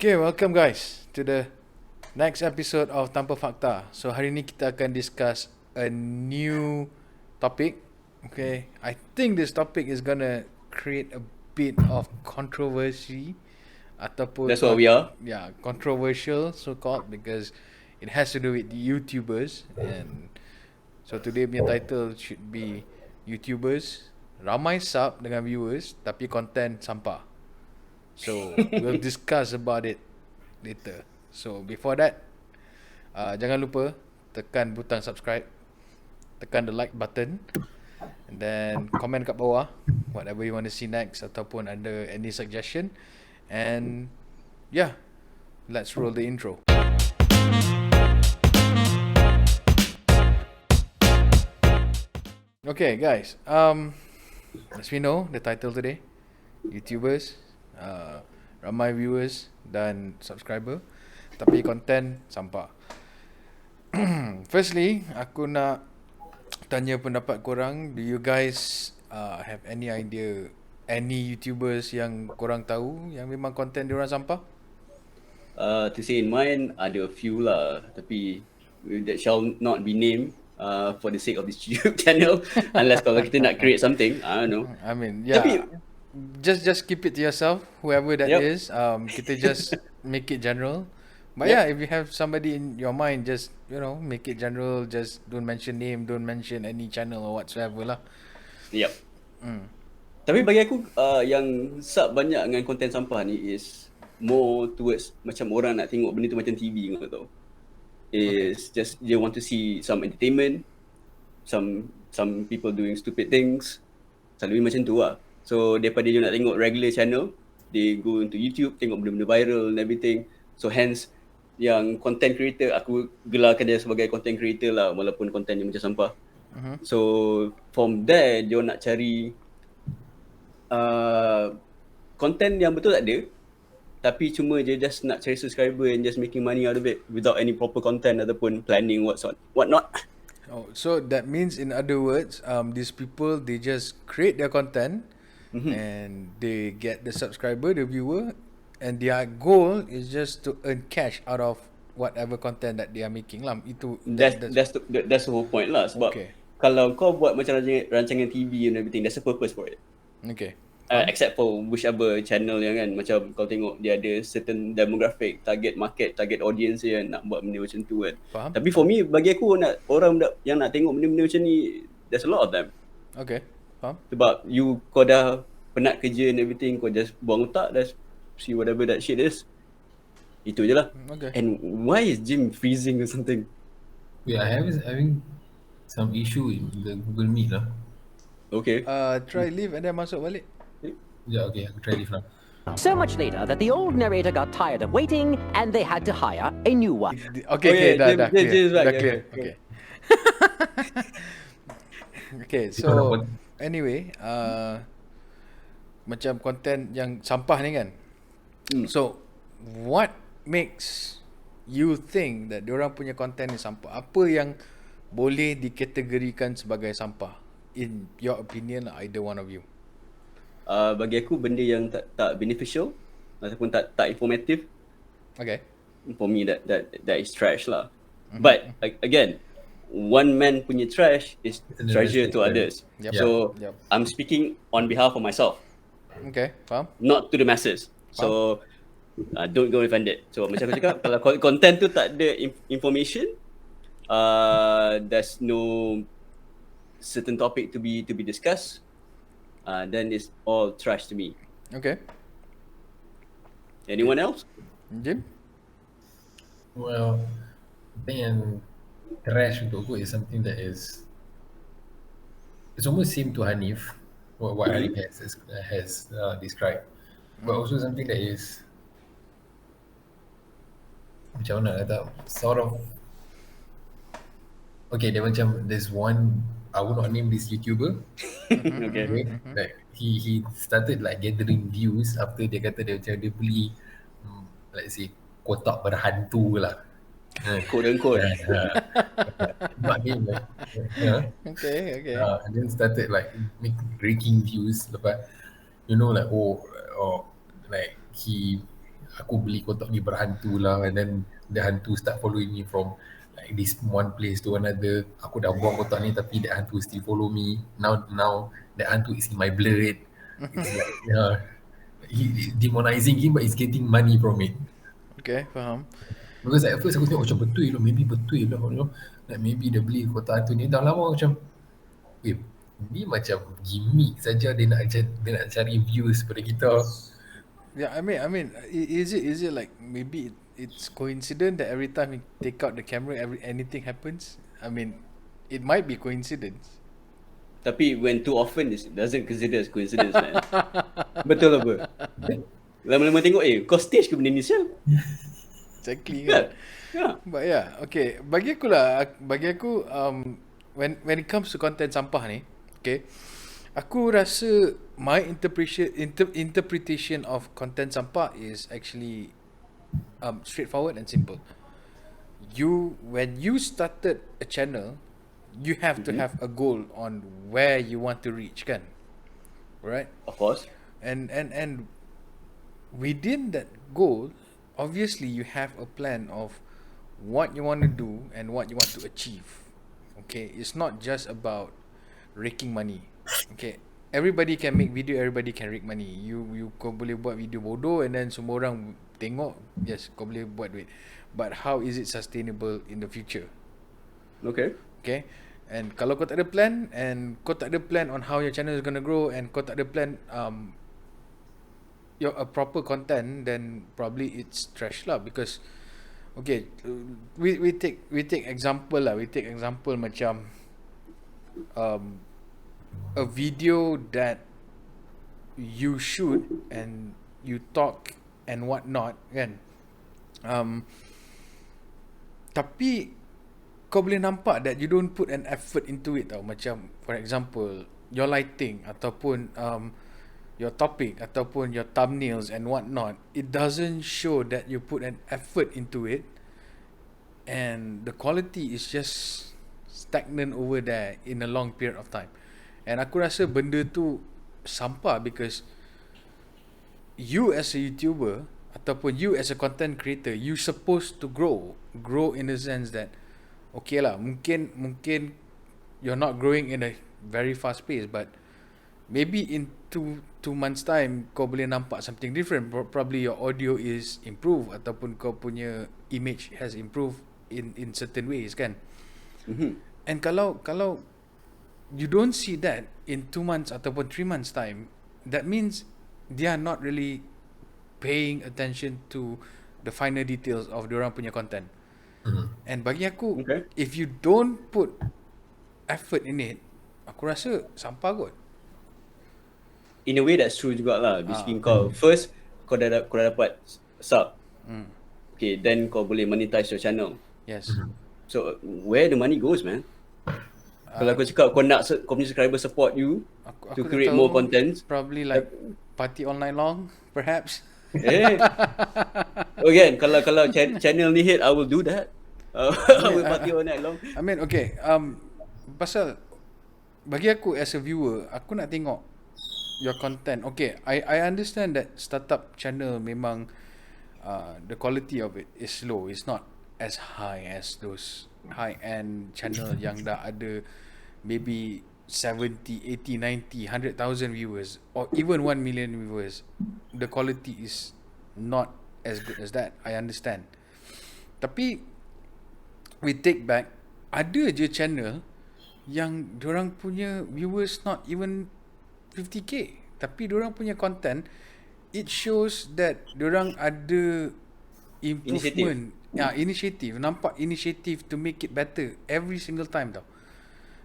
Okay, welcome guys to the next episode of Tanpa Fakta. So hari ni kita akan discuss a new topic. Okay, I think this topic is gonna create a bit of controversy ataupun That's what we are. yeah, controversial so called because it has to do with YouTubers, and so today punya title should be YouTubers ramai sub dengan viewers tapi content sampah. So we'll discuss about it later. So before that, jangan lupa tekan butang subscribe, tekan the like button, and then comment kat bawah whatever you want to see next ataupun ada any suggestion. And yeah, let's roll the intro. Okay guys, as we know the title today, YouTubers, ramai viewers dan subscriber tapi content sampah. Firstly, aku nak tanya pendapat korang. Do you guys have any idea any YouTubers yang korang tahu yang memang content diorang sampah? To say in mind, ada a few lah, tapi that shall not be named for the sake of this YouTube channel, unless kalau kita nak create something, I don't know. I mean, yeah. Tapi just keep it to yourself, whoever that Yep. is. Kita just make it general. But yeah, if you have somebody in your mind, just make it general. Just don't mention name, don't mention any channel or whatsoever lah. Yep. Tapi bagi aku yang sub banyak dengan konten sampah ni is more towards macam orang nak tengok benda tu macam TV kau tahu. Is just they want to see some entertainment, some people doing stupid things. Selalu macam tu lah. So daripada dia nak tengok regular channel, they go into YouTube, tengok benda-benda viral and everything. So hence yang content creator, aku gelarkan dia sebagai content creator lah, walaupun content dia macam sampah. So from there dia nak cari content yang betul tak ada, tapi cuma dia just nak cari subscriber and just making money out of it without any proper content ataupun planning what not. Oh, so that means in other words, these people, they just create their content and they get the subscriber, the viewer, and their goal is just to earn cash out of whatever content that they are making lah. Itu That's the whole point lah. Sebab kalau kau buat macam rancangan TV and everything, there's a purpose for it. Okay. Except for whichever channel yang kan, macam kau tengok dia ada certain demographic, target market, target audience dia nak buat benda macam tu kan. Faham. Tapi for me, bagi aku orang yang nak tengok benda-benda macam ni, there's a lot of them. Okay. Faham. Sebab kau dah penat kerja and everything, kau just buang otak, just see whatever that shit is. Itu je lah. Okay. And why is Jim freezing or something? Yeah, I was having some issue in the Google Meet lah. Okay. Try leave and then masuk balik. Yeah, okay, aku try leave now. So much later that the old narrator got tired of waiting and they had to hire a new one. Okay, dah clear. James back, Dah clear. yeah, Okay. Okay, so anyway, macam konten yang sampah ni kan. So, what makes you think that diorang punya konten ni sampah? Apa yang boleh dikategorikan sebagai sampah? In your opinion, either one of you. Bagi aku benda yang tak beneficial ataupun tak informative, Okay. for me that is trash lah. But again, one man punya trash is treasure to others. Yep. So Yep. I'm speaking on behalf of myself, Okay, faham? not to the masses. So don't go offended. So macam aku cakap, kalau content tu tak ada information, there's no certain topic to be discussed, then it's all trash to me. Okay. Anyone else? Jim? Well, I think yang trash untuk aku is something that is, it's almost same to Hanif, what Hanif has described, but also something that is macam mana nak kata, sort of, okay, dia macam there's one, I will not name this YouTuber. Okay. Like he started like gathering views after dia kata dia macam dia beli let's say kotak berhantu lah. Quote unquote. Not him like, Okay. and then started like breaking views lepas like like he aku beli kotak ni berhantu lah, and then the hantu start following me from like this one place to another. Aku dah buang kotak ni tapi that hantu still follow me. Now that hantu is in my blood. It's like he demonizing him but he's getting money from it. Okay, faham. Because at first aku tengok macam betul lah, maybe betul lah, you know, like maybe dia beli kotak hantu ni. Dah lama macam ni macam gimmick saja, dia nak cari views pada kita. Yeah, I mean, is it like maybe it's coincidence that every time you take out the camera, anything happens? I mean, it might be coincidence. Tapi when too often, it doesn't consider as coincidence, man. Betul apa? Lama-lama tengok, kau stage ke benda ni sial? Exactly kan. Yeah. But yeah, okay. Bagi aku when it comes to content sampah ni, okay, aku rasa my interpretation of content sampah is actually straightforward and simple. When you started a channel, you have to have a goal on where you want to reach, kan? Right? Of course. And within that goal, obviously you have a plan of what you want to do and what you want to achieve. Okay, it's not just about raking money. Okay, everybody can make video, everybody can rake money. Kau boleh buat video bodoh and then semua orang tengok, yes, kau boleh buat duit. But how is it sustainable in the future? Okay, and kalau kau tak ada plan and kau tak ada plan on how your channel is gonna grow and kau tak ada plan a proper content, then probably it's trash lah. Because okay, we take example lah. We take example macam a video that you shoot and you talk and whatnot, kan? Tapi kau boleh nampak that you don't put an effort into it tau. Macam for example, your lighting ataupun your topic ataupun your thumbnails and whatnot, it doesn't show that you put an effort into it, and the quality is just stagnant over there in a long period of time. And aku rasa benda tu sampah, because you as a YouTuber ataupun you as a content creator, you supposed to grow in the sense that okay lah, mungkin you're not growing in a very fast pace, but maybe in two months time kau boleh nampak something different. Probably your audio is improved ataupun kau punya image has improved in certain ways, kan? And kalau you don't see that in 2 months ataupun 3 months time, that means they are not really paying attention to the finer details of diorang punya content. And bagi aku, if you don't put effort in it, aku rasa sampah kot. In a way that's true jugalah. Basically kau first kau dah dapat sub. Okay, then kau boleh monetize your channel. Yes. So where the money goes, man? Kalau kau cakap kau nak kau punya subscriber support you to create more content, probably like party all night long, perhaps. Again, kalau channel ni hit, I will do that. I will party all night long. I mean, okay, pasal bagi aku as a viewer, aku nak tengok your content. Okay, I understand that startup channel memang the quality of it is low. It's not as high as those high-end channel yang dah ada maybe 70, 80, 90, 100,000 viewers or even 1 million viewers. The quality is not as good as that. I understand. Tapi we take back, ada je channel yang diorang punya viewers not even 50k, tapi diorang punya content, it shows that diorang ada improvement, initiative, nampak initiative to make it better every single time tau.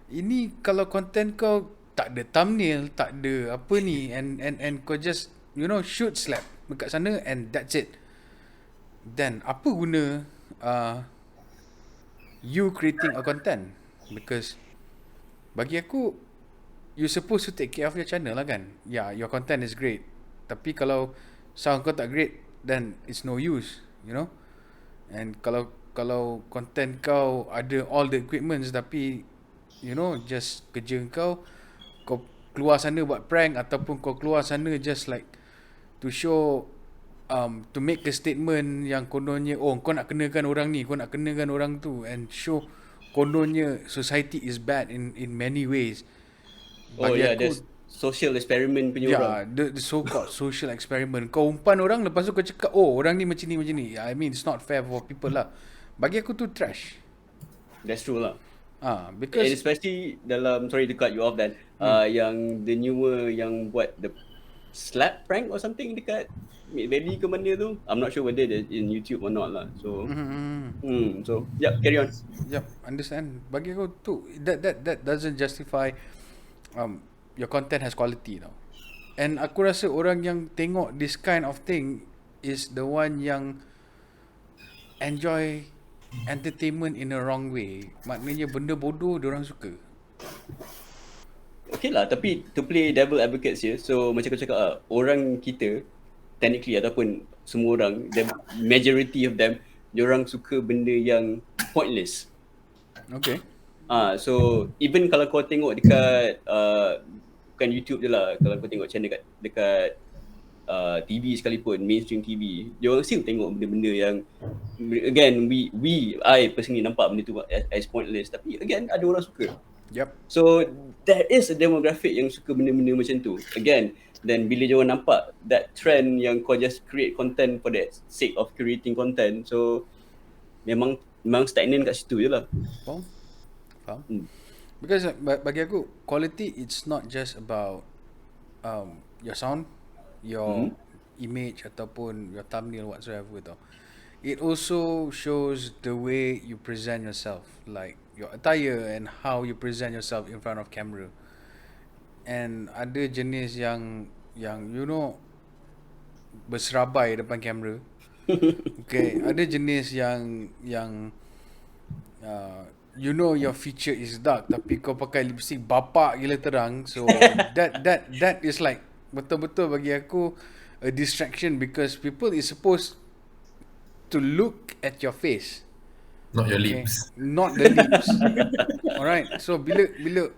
Ini kalau content kau tak ada thumbnail, tak ada apa ni, and kau just shoot slap dekat sana and that's it, then apa guna you creating a content? Because bagi aku, you supposed to take care of your channel lah, kan? Yeah, your content is great, tapi kalau sound kau tak great, then it's no use, and kalau content kau ada all the equipments tapi just kerja kau keluar sana buat prank ataupun kau keluar sana just like to show to make a statement yang kononnya kau nak kenakan orang ni, kau nak kenakan orang tu, and show kononnya society is bad in many ways. Oh yeah, there's social experiment punya orang. The so-called social experiment. Kau umpan orang, lepas tu kau cakap, orang ni macam ni. I mean, it's not fair for people lah. Bagi aku tu trash. That's true lah. Because And especially dalam, sorry to cut you off then, yang the newer yang buat the slap prank or something dekat Mid Valley ke mana tu, I'm not sure whether they're in YouTube or not lah. So so yeah, carry on. Yep, understand. Bagi aku tu that doesn't justify your content has quality now. And aku rasa orang yang tengok this kind of thing is the one yang enjoy entertainment in a wrong way. Maknanya benda bodoh diorang suka. Okay lah, tapi to play devil advocates here, so macam kau cakap orang kita technically ataupun semua orang, the majority of them, diorang suka benda yang pointless. Okay. So even kalau kau tengok dekat bukan YouTube je lah, kalau kau tengok channel dekat TV sekalipun, mainstream TV, diorang still tengok benda-benda yang again I personally nampak benda tu as pointless, tapi again ada orang suka. Yep. So there is a demographic yang suka benda-benda macam tu. Again, then bila diorang nampak that trend yang kau just create content for the sake of creating content, so memang stagnant kat situ je lah. Faham? Because bagi aku, quality it's not just about your sound, your image ataupun your thumbnail whatsoever tau. It also shows the way you present yourself, like your attire and how you present yourself in front of camera. And ada jenis yang you know berserabai depan kamera. Okay, ada jenis yang you know your feature is dark tapi kau pakai lipstick bapak gila terang. So that is like betul-betul bagi aku a distraction, because people is supposed to look at your face, Not your okay? lips. Not the lips. Alright. So bila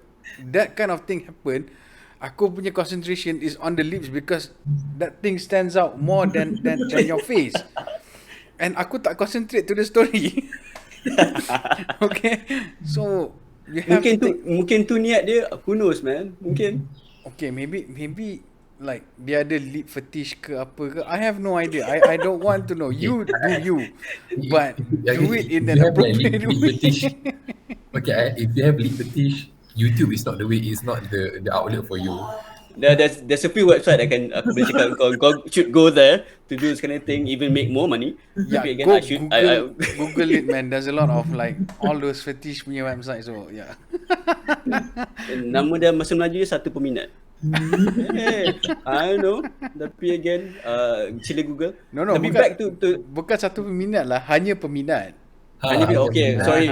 that kind of thing happen, aku punya concentration is on the lips because that thing stands out more than your face. And aku tak concentrate to the story. Okay. So you have Mungkin tu niat dia, who knows man, mungkin. Okay, maybe like dia ada lip fetish ke apa ke, I have no idea. I don't want to know. You do you, but do it in an appropriate way. Okay, if you have lip fetish, YouTube is not the way. It's not the outlet for you. There's a few website aku boleh cakap kau should go there to do this kind of thing, even make more money. Yeah, Tapi again, go Google it man. There's a lot of like all those fetish punya websites. So yeah. Nama dia bahasa Melayu dia satu peminat. I know. Tapi again, sila Google. No, Tapi bukan, back to bukan satu peminat lah, hanya peminat. hanya okay, sorry.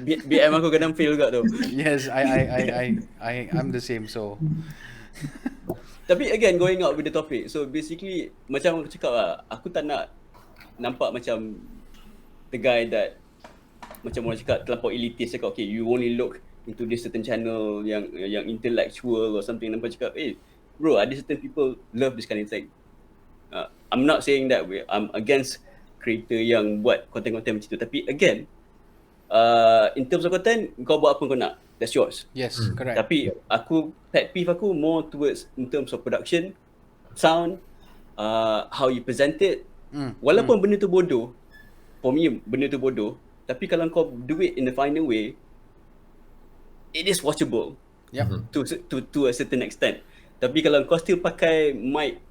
BM aku kadang fail juga tu. Yes, I'm the same. So Tapi again, going out with the topic. So basically, macam aku cakap lah, aku tak nak nampak macam the guy that macam orang cakap terlampau elitis, cakap okay, you only look into this certain channel yang intellectual or something. Nampak cakap, bro, ada certain people love this kind of thing. I'm not saying that way. I'm against creator yang buat konten-konten macam tu. Tapi again, in terms of content, kau buat apa kau nak, that's yours. yes, correct. Tapi pet peeve aku more towards in terms of production, sound, how you present it. Walaupun benda tu bodoh, for me benda tu bodoh, tapi kalau kau do it in the final way, it is watchable. Yep. To a certain extent. Tapi kalau kau still pakai mic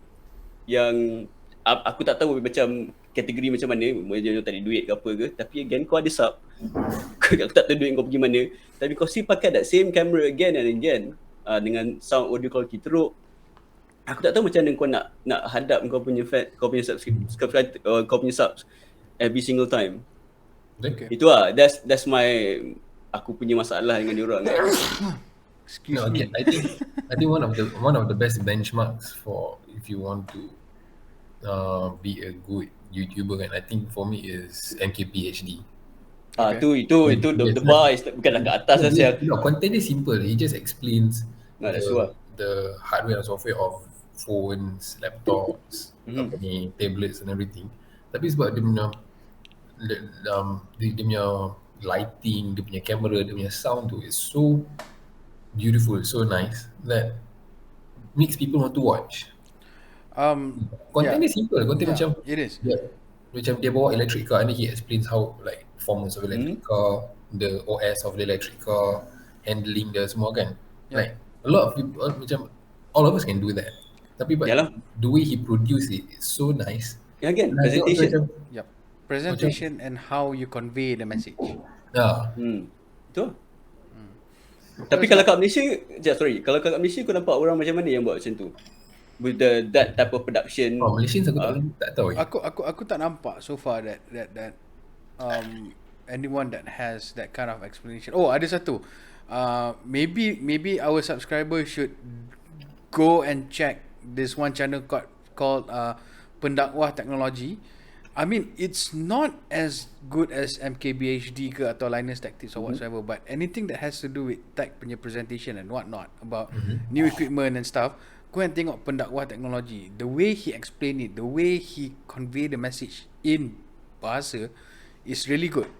yang aku tak tahu macam kategori macam mana, dia tak ada duit ke apa ke, tapi again kau ada sub. Aku tak tahu duit kau pergi mana, tapi kau still pakai that same camera again and again, dengan sound audio quality teruk. Aku tak tahu macam mana kau nak hadap kau punya subscribe, kau punya subs every single time. Okay. Itu lah, that's my aku punya masalah dengan diorang. No, again, I think one of the best benchmarks for if you want to be a good YouTuber kan, I think for me is MKBHD. Itu the bar is bukan kat atas saja. No, content dia simple. He just explains that's the hardware and software of phones, laptops, apa ni, tablets and everything. Tapi sebab dia punya dia punya lighting, dia punya camera, dia punya sound tu is so beautiful, so nice that makes people want to watch. Content is simple. Content macam it is. macam dia bawa electric car and then he explains how like performance of electric car, the OS of the electric car, handling dia semua kan. Like a lot of people macam all of us can do that. Tapi but Yalah. the way he produce it is so nice. Again, And I tengok tu presentation. macam, Presentation and how you convey the message. Betul. Tapi kalau kat Malaysia, kalau kat Malaysia kau nampak orang macam mana yang buat macam tu? With that type of production. Malaysians aku tak tahu. Aku tak nampak so far that anyone that has that kind of explanation. Oh, ada satu. Maybe our subscribers should go and check this one channel called Pendakwah Teknologi. I mean, it's not as good as MKBHD ke atau Linus Tactics or whatsoever, but anything that has to do with tech punya presentation and whatnot about new equipment and stuff, go and tengok Pendakwah Teknologi. The way he explain it, the way he convey the message in bahasa is really good.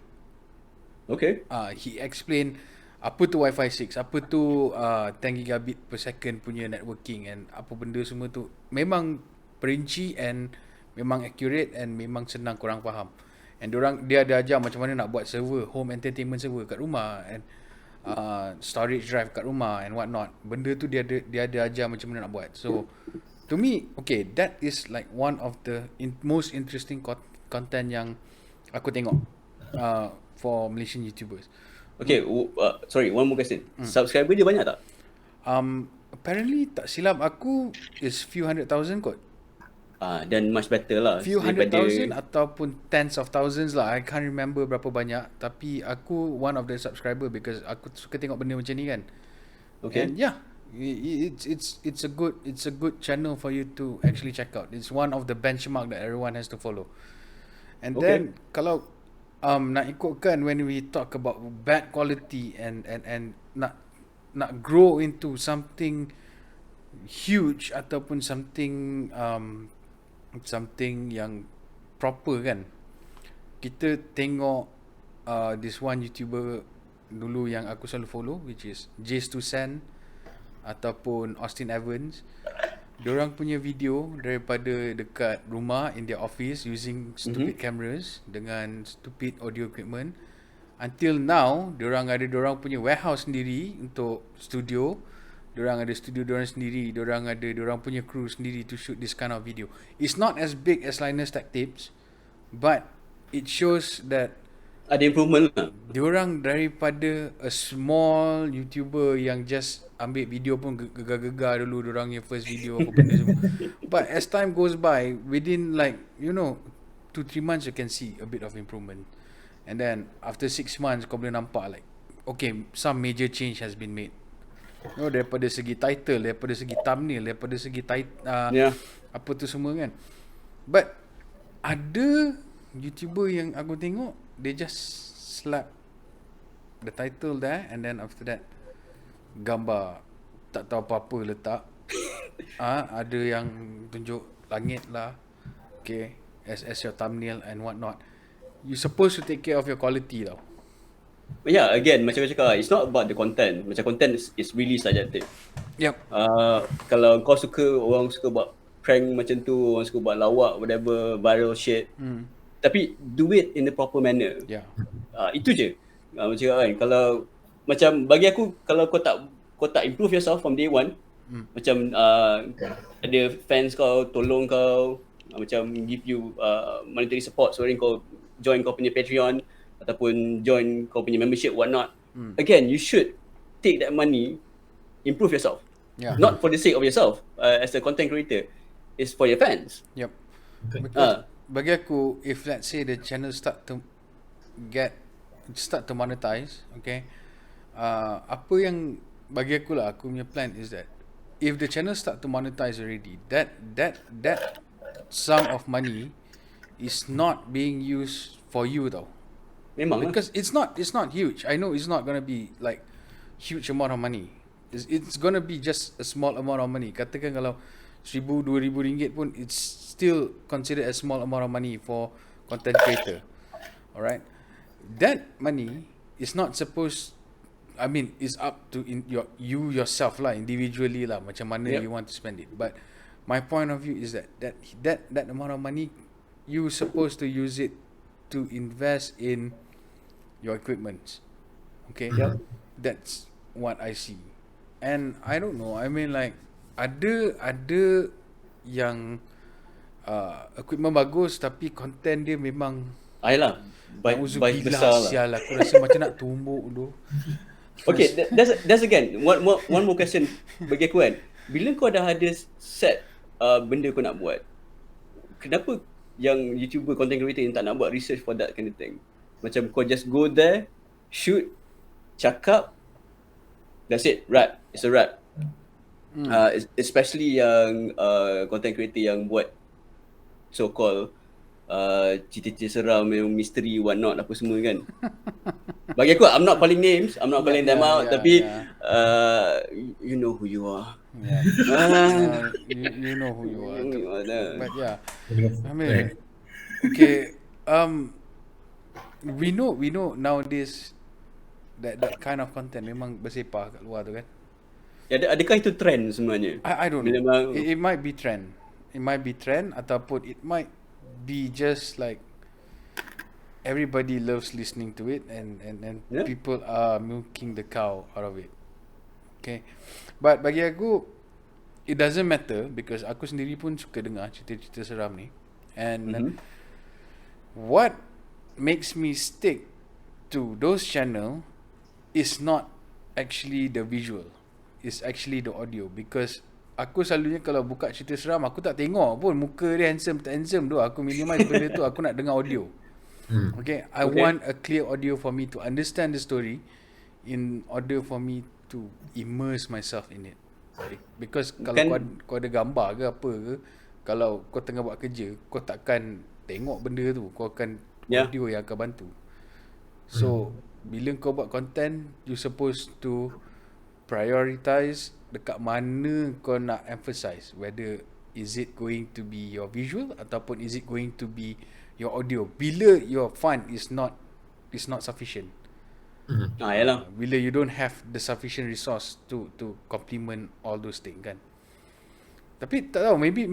Okay. He explain apa tu Wi-Fi 6, apa tu 10 gigabit per second punya networking and apa benda semua tu memang perinci and memang accurate and memang senang korang faham. And dia ada ajar macam mana nak buat server, home entertainment server kat rumah and storage drive kat rumah and whatnot. Benda tu dia ada ajar macam mana nak buat. So to me, okay, that is like one of the most interesting content yang aku tengok for Malaysian YouTubers. Okay, sorry, one more question. Subscriber dia banyak tak? Apparently tak silap aku is few hundred thousand kot. Then much better lah. Few hundred thousand ataupun tens of thousands lah. I can't remember berapa banyak. Tapi aku one of the subscriber because aku suka tengok benda macam ni kan. Okay. And yeah, it's a good channel for you to actually check out. It's one of the benchmark that everyone has to follow. And then kalau nak ikutkan when we talk about bad quality and nak grow into something huge ataupun something yang proper kan, kita tengok this one YouTuber dulu yang aku selalu follow, which is Jace2Sen ataupun Austin Evans. Diorang punya video daripada dekat rumah in their office using stupid cameras dengan stupid audio equipment, until now diorang punya warehouse sendiri untuk studio. Diorang ada studio diorang sendiri, diorang punya crew sendiri to shoot this kind of video. It's not as big as Linus Tech Tips, but it shows that ada improvement lah. Diorang daripada a small YouTuber yang just ambil video pun gegar-gegar dulu, diorang yang first video apa benda semua. But as time goes by, within like 2-3 months you can see a bit of improvement. And then after 6 months kau boleh nampak like okay, some major change has been made. Daripada segi title, daripada segi thumbnail, daripada segi apa tu semua kan. But ada YouTuber yang aku tengok, they just slap the title there and then after that gambar tak tahu apa-apa letak. Ada yang tunjuk langit lah, okay, as your thumbnail and whatnot. You supposed to take care of your quality tau. But yeah, again, macam aku cakap, it's not about the content. Macam content is really subjective. Yep. Kalau kau orang suka buat prank macam tu, orang suka buat lawak, whatever, viral shit. Tapi do it in the proper manner. Yeah. Itu je. Macam kan, kalau macam bagi aku, kalau kau tak improve yourself from day one, macam ada fans kau tolong kau, macam give you monetary support, so kau join kau punya Patreon ataupun join kau punya membership whatnot. Again, you should take that money, improve yourself. Yeah. Not for the sake of yourself as a content creator. It's for your fans. Yep. Because bagi aku, if let's say the channel start to monetize, okay, apa yang bagi aku lah, aku punya plan is that if the channel start to monetize already, that sum of money is not being used for you tau. Memang because it's not huge. I know it's not gonna be like huge amount of money. It's gonna be just a small amount of money. Katakan kalau RM1,000, RM2,000 pun it's still considered a small amount of money for content creator. Alright, that money is not supposed, I mean, it's up to you yourself lah, individually lah, macam mana Yep. you want to spend it. But my point of view is that amount of money, you supposed to use it to invest in your equipment. Okay, that's what I see. And I don't know, I mean like ada yang equipment bagus tapi content dia memang Ayolah, baik nauzubillah besar lah. sial, aku rasa macam nak tumbuk tu. Okay, that's again one more question bagi aku kan. Bila kau dah ada set benda kau nak buat, kenapa yang YouTuber, content creator yang tak nak buat research for that kind of thing? Macam kau just go there, shoot, cakap, that's it, wrap. It's a wrap. Especially yang content creator yang buat so-called cerita-cerita seram, misteri, what not, apa semua kan. Bagi aku, I'm not calling names, I'm not calling them out, tapi you know who you are. You know who you are. But yeah, I Right. mean, okay, we know nowadays that kind of content memang bersepah kat luar tu kan. Adakah itu trend sebenarnya? I don't know. Bila It might be trend. It might be trend ataupun it might be just like everybody loves listening to it and Yeah. people are milking the cow out of it. Okay. But bagi aku it doesn't matter because aku sendiri pun suka dengar cerita-cerita seram ni. And what makes me stick to those channel is not actually the visual. It's actually the audio because aku selalunya kalau buka cerita seram aku tak tengok pun muka dia handsome tak handsome tu, aku minimize benda tu, aku nak dengar audio. Okay, I want a clear audio for me to understand the story, in order for me to immerse myself in it. Because kalau kau ada gambar ke apa ke, kalau kau tengah buat kerja, kau takkan tengok benda tu, kau akan audio yang akan bantu. So bila kau buat content, you supposed to prioritize dekat mana kau nak emphasize, whether is it going to be your visual ataupun is it going to be your audio. Bila your fund is not sufficient, yalah. bila you don't have the sufficient resource to complement all those things kan. Tapi tak tahu, maybe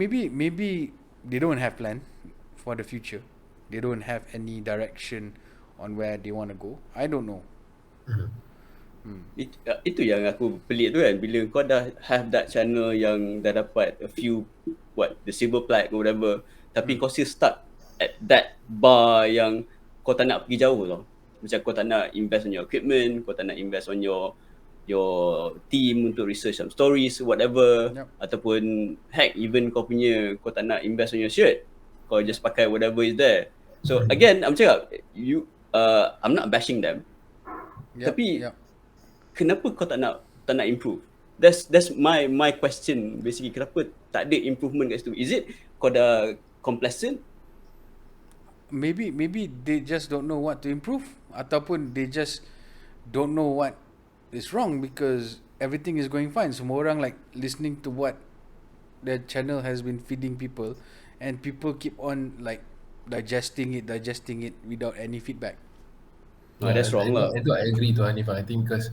they don't have plan for the future, they don't have any direction on where they want to go. I don't know. Itu yang aku pelik tu kan, bila kau dah have that channel yang dah dapat a few the silver plaque or whatever, tapi kau still stuck at that bar yang kau tak nak pergi jauh tau. Macam kau tak nak invest on your equipment, kau tak nak invest on your team untuk research some stories whatever, ataupun heck even kau tak nak invest on your shirt, kau just pakai whatever is there. So again, I'm cakap I'm not bashing them, tapi kenapa kau tak nak improve? That's my question basically. Kenapa tak ada improvement kat situ? Is it kau dah complacent? Maybe they just don't know what to improve, ataupun they just don't know what is wrong because everything is going fine. Semua orang like listening to what the channel has been feeding people, and people keep on like digesting it without any feedback. That's wrong lah. Itu I agree to Hanif. I think because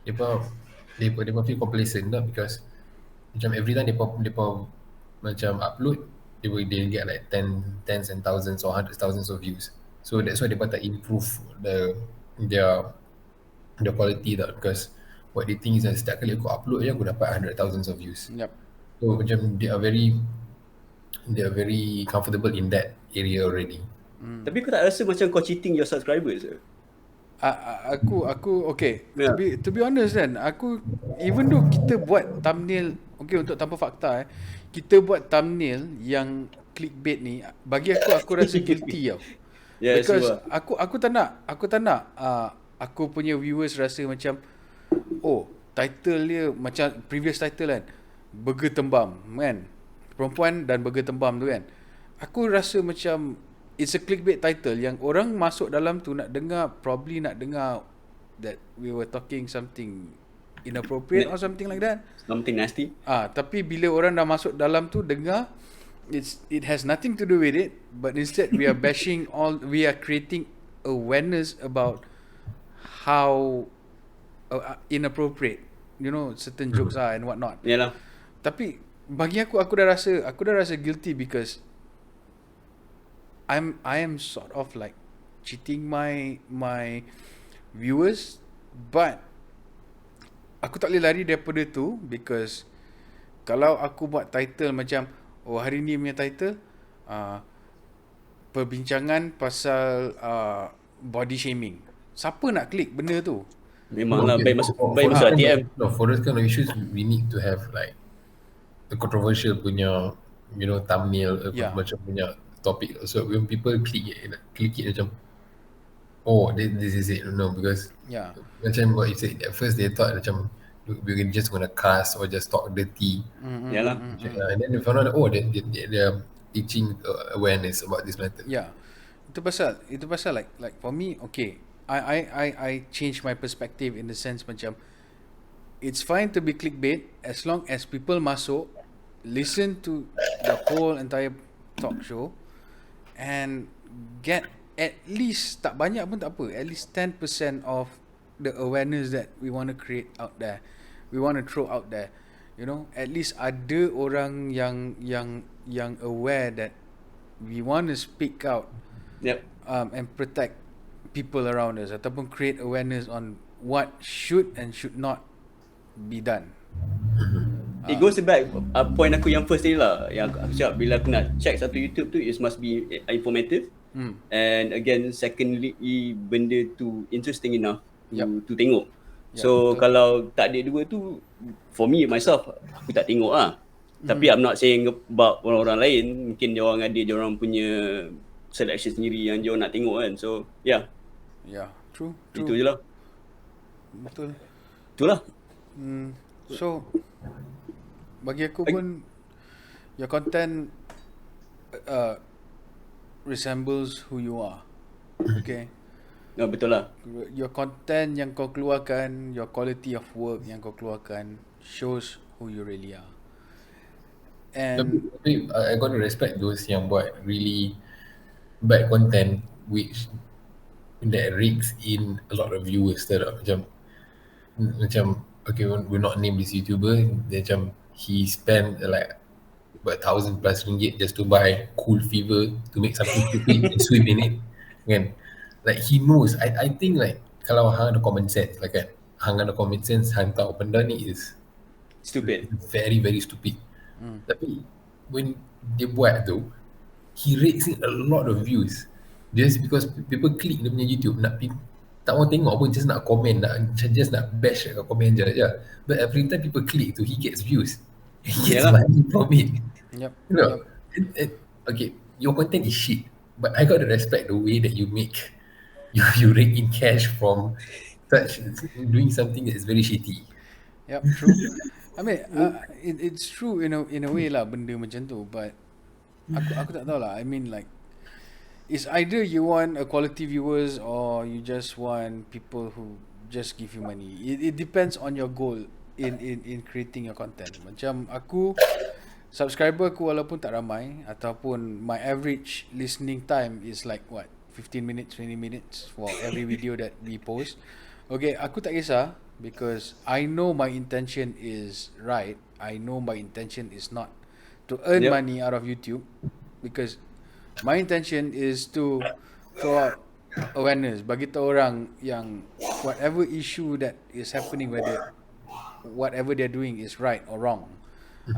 they feel complacent lah, because macam every time they macam upload, they get like tens and thousands or hundreds thousands of views. So that's why they tak improve their quality lah, because what they think is that setiap kali aku upload je aku dapat hundred thousands of views. Yep. So macam they are very comfortable in that area already. Tapi kau tak rasa macam kau cheating your subscribers ke? Aku okay. To be honest kan, aku even though kita buat thumbnail, okay, untuk tanpa fakta kita buat thumbnail yang clickbait ni, bagi aku rasa guilty tau. Because aku tak nak aku punya viewers rasa macam title dia macam previous title kan, burger tembam kan, perempuan dan burger tembam tu kan. Aku rasa macam it's a clickbait title yang orang masuk dalam tu nak dengar that we were talking something inappropriate or something like that. Something nasty. Tapi bila orang dah masuk dalam tu dengar, it has nothing to do with it, but instead we are we are creating awareness about how inappropriate, certain jokes are and whatnot. Yalah. Tapi bagi aku dah rasa guilty because I am sort of like cheating my viewers, but aku tak boleh lari daripada tu because kalau aku buat title macam hari ni punya title perbincangan pasal body shaming, siapa nak klik benda tu? Memanglah baik masuk ATM. No, for those kind of issues, we need to have like the controversial punya, thumbnail, macam punya topic. So when people click it macam, this is it. No, because macam what you said, at first they thought macam we're just gonna cast or just talk dirty. Yalah. And then they found out they're teaching awareness about this matter. Yeah. Itu pasal like for me, okay, I change my perspective in the sense macam it's fine to be clickbait as long as people masuk, listen to the whole entire talk show and get at least, tak banyak pun tak apa, at least 10% of the awareness that we want to create out there, we want to throw out there. At least ada orang yang aware that we want to speak out. Yep. And protect people around us ataupun create awareness on what should and should not be done. It goes back point aku yang first ni lah, yang aku cakap bila aku nak check satu YouTube tu, it must be informative. And again, secondly, benda tu interesting enough to tengok. So kalau tak ada dua tu, for me myself, aku tak tengok lah. Tapi I'm not saying about orang-orang lain, mungkin dia orang ada dia orang punya selection sendiri yang dia orang nak tengok kan. So True. Itu je lah. Betul. Itulah. So bagi aku pun your content resembles who you are. Okay. Betul lah. Your content yang kau keluarkan, your quality of work yang kau keluarkan shows who you really are. And I got to respect those yang buat really bad content which that rigs in a lot of viewers. Macam okay, we'll not name this YouTuber, macam he spent like about 1,000+ ringgit just to buy Cool Fever to make something stupid and swim in it, kan? Like he knows. I think like kalau hang ada common sense, like kan, hang ada common sense, hang tahu benda ni is stupid, very very stupid. Tapi when dia buat tu, he rakes in a lot of views just because people click dia punya YouTube, tak mau tengok pun, just nak komen, just nak bash kat komen je. But every time people click tu, he gets views, he gets money from it. Okay, your content is shit, but I got to respect the way that you make you rake in cash from such doing something that is very shitty. Yep, true. I mean, it's true in a way lah benda macam tu, but aku tak tahu lah. I mean like, it's either you want a quality viewers or you just want people who just give you money. It depends on your goal in creating your content. Macam aku, subscriber aku walaupun tak ramai, ataupun my average listening time is like what, 15 minutes, 20 minutes for every video that we post. Okay, aku tak kisah because I know my intention is right. I know my intention is not to earn money out of YouTube, because my intention is to throw out awareness, bagi tahu orang yang whatever issue that is happening, whether whatever they're doing is right or wrong.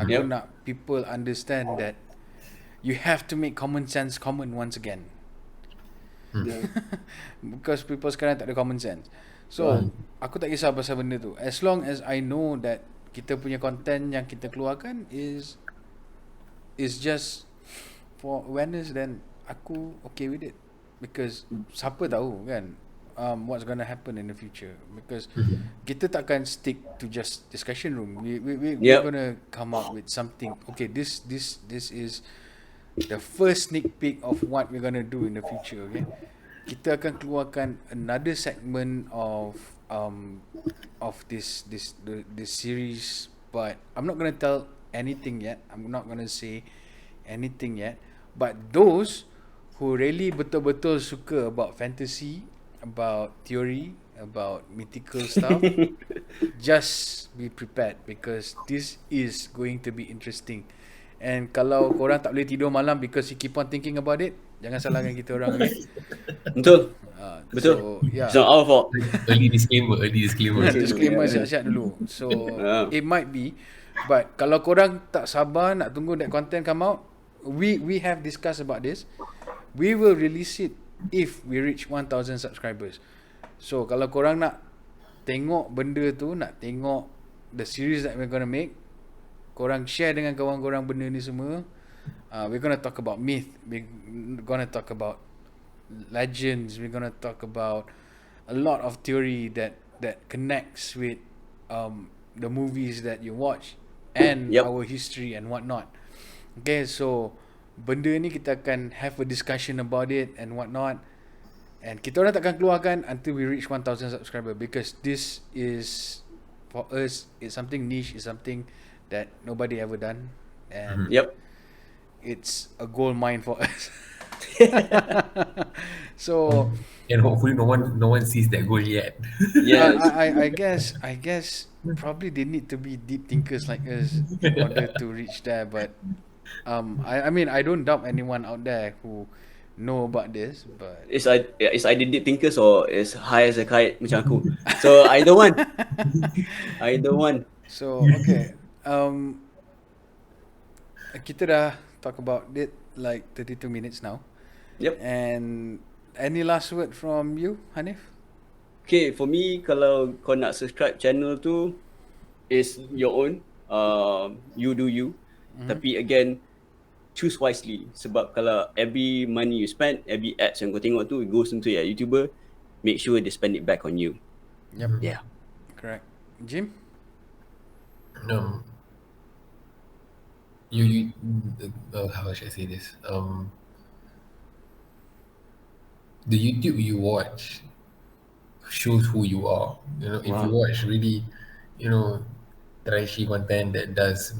Aku nak people understand that you have to make common sense common once again. Because people sekarang tak ada common sense. So aku tak kisah pasal benda tu, as long as I know that kita punya content yang kita keluarkan is just for awareness, then aku okay with it. Because siapa tahu kan what's gonna happen in the future, because kita takkan stick to just discussion room. We're gonna come up with something. Okay, this is the first sneak peek of what we're gonna do in the future. Okay, kita akan keluarkan another segment of um of this series, but I'm not gonna tell anything yet. I'm not gonna say anything yet. But those who really betul-betul suka about fantasy, about theory, about mythical stuff, just be prepared because this is going to be interesting. And kalau korang tak boleh tidur malam because you keep on thinking about it, jangan salahkan kita orang, okay? Betul. So, yeah. It's not our fault. Early disclaimer. Disclaimer siap-siap dulu. So, it might be. But kalau korang tak sabar nak tunggu that content come out, we have discussed about this. We will release it if we reach 1,000 subscribers. So, kalau korang nak tengok benda tu, nak tengok the series that we're gonna make, korang share dengan kawan korang benda ni semua. We're gonna talk about myth. We're gonna talk about legends. We're gonna talk about a lot of theory that connects with the movies that you watch and our history and whatnot. Okay, so benda ni kita akan have a discussion about it and whatnot. And kita orang takkan keluarkan until we reach 1,000 subscriber because this is, for us, it's something niche, it's something that nobody ever done, and it's a gold mine for us. So, and hopefully no one sees that goal yet. I guess probably they need to be deep thinkers like us in order to reach there. But I mean, I don't doubt anyone out there who know about this, but it's either deep thinkers or it's high as a kite macam aku. So either one. So okay, kita dah talk about it like 32 minutes now. Yep. And any last word from you, Hanif? Okay, for me, kalau kau nak subscribe channel tu, is your own. You do you. Tapi again, choose wisely. Sebab kalau every money you spend, every ads yang kau tengok tu, it goes into your YouTuber, make sure they spend it back on you. Yep. Yeah. Correct. Jim? How should I say this? The YouTube you watch shows who you are. You know, if you watch really, trashy content that does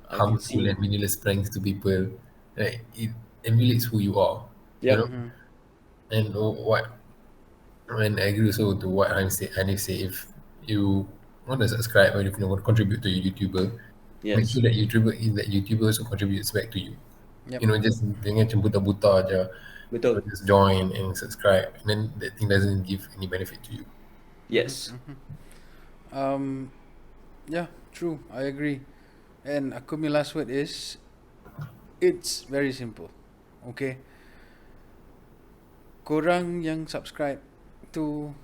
harmful and meaningless pranks to people, right? It emulates who you are. Yeah. And when I agree also to what Hanif say, if you want to subscribe or if you want to contribute to your YouTuber, make sure that YouTuber also contributes back to you. Yep. Just jangan macam buta-buta aja. Betul. Just join and subscribe, and then that thing doesn't give any benefit to you. Yes. Yeah, true. I agree. And aku punya last word is, it's very simple. Okay? Korang yang subscribe to,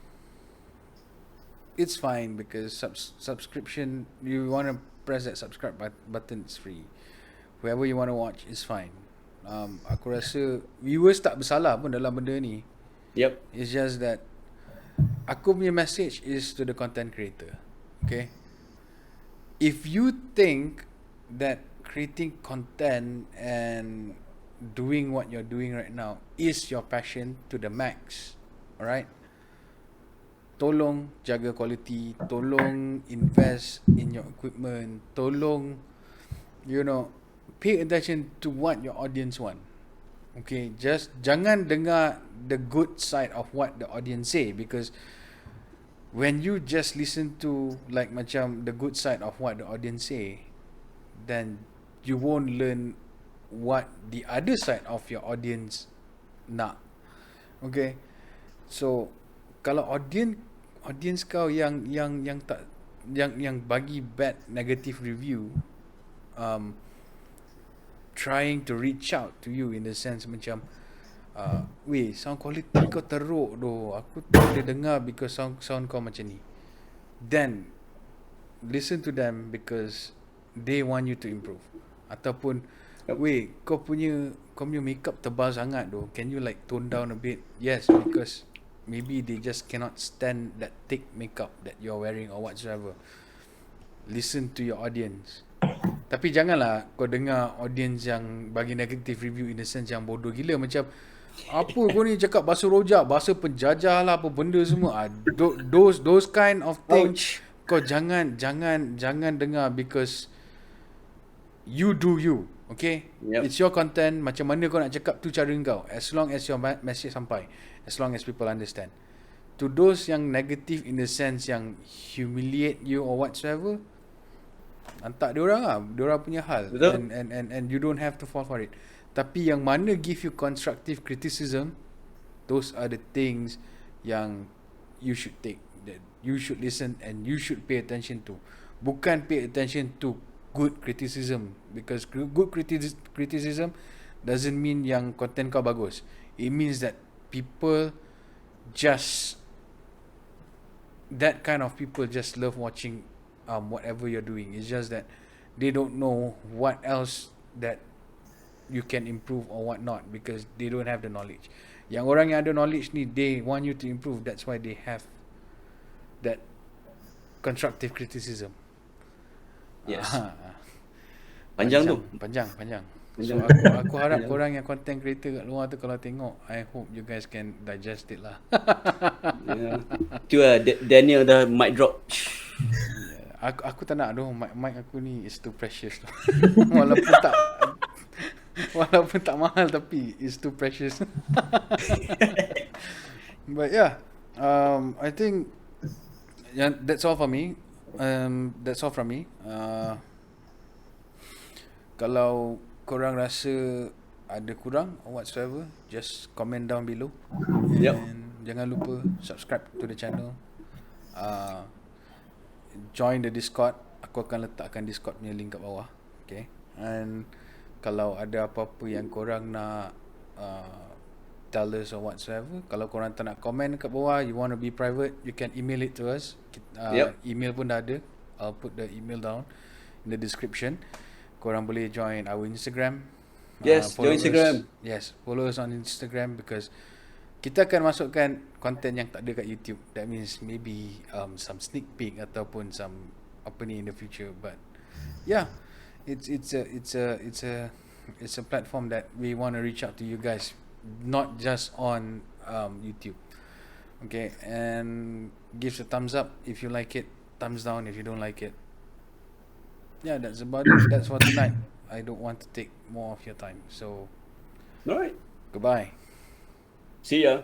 it's fine because subscription, you want to press that subscribe button, it's free. Whoever you want to watch is fine. Aku rasa viewers tak bersalah pun dalam benda ni. Yep. It's just that aku punya message is to the content creator. Okay? If you think that creating content and doing what you're doing right now is your passion to the max, alright? Tolong jaga quality, tolong invest in your equipment, tolong, pay attention to what your audience want. Okay, just jangan dengar the good side of what the audience say, because when you just listen to like macam the good side of what the audience say, then you won't learn what the other side of your audience nak. Okay, so kalau audience kau yang tak yang bagi bad negative review, trying to reach out to you in the sense macam weh, sound quality kau teruk doh, aku tak boleh dengar because sound kau macam ni, then listen to them because they want you to improve. Ataupun weh, kau punya makeup tebal sangat doh, can you like tone down a bit? Yes, because maybe they just cannot stand that thick makeup that you're wearing or whatsoever. Listen to your audience. Tapi janganlah kau dengar audience yang bagi negative review in the sense yang bodoh gila, macam Apa kau ni cakap bahasa rojak, bahasa penjajah lah, apa benda semua. Those kind of things kau jangan dengar, because you do you. Okay? Yep. It's your content. Macam mana kau nak cakap tu cara kau. As long as your message sampai. As long as people understand. To those yang negative in the sense yang humiliate you or whatsoever, hantar diorang lah. Diorang punya hal. Betul. And you don't have to fall for it. Tapi yang mana give you constructive criticism, those are the things yang you should take, that you should listen and you should pay attention to. Bukan pay attention to good criticism, because good criticism doesn't mean yang content kau bagus. It means that people just, that kind of people just love watching whatever you're doing. It's just that they don't know what else that you can improve or what not, because they don't have the knowledge. Yang orang yang ada knowledge ni, they want you to improve. That's why they have that constructive criticism. Yes. Panjang tu. Panjang. So Panjang. aku harap korang yang content creator kat luar tu kalau tengok, I hope you guys can digest it lah. Yeah. Tu lah, Daniel dah mic drop. Aku tak nak tu, mic aku ni is too precious tu. Walaupun tak mahal, tapi it's too precious. But yeah, I think that's all for me. That's all from me. Kalau korang rasa ada kurang or whatsoever, just comment down below. Yep. And jangan lupa subscribe to the channel. Join the Discord. Aku akan letakkan Discord punya link kat bawah. Okay. And kalau ada apa-apa yang korang nak tell us or whatsoever, kalau korang tak nak komen kat bawah, you want to be private, you can email it to us. Yep. Email pun dah ada. I'll put the email down in the description. Korang boleh join our Instagram. Yes, join Instagram. Yes, follow us on Instagram, because kita akan masukkan konten yang tak ada kat YouTube. That means maybe some sneak peek ataupun some apa ni in the future. But yeah, it's a platform that we want to reach out to you guys, not just on YouTube. Okay, and give a thumbs up if you like it, thumbs down if you don't like it. Yeah, that's about it. That's for tonight. I don't want to take more of your time. So Alright. goodbye. See ya.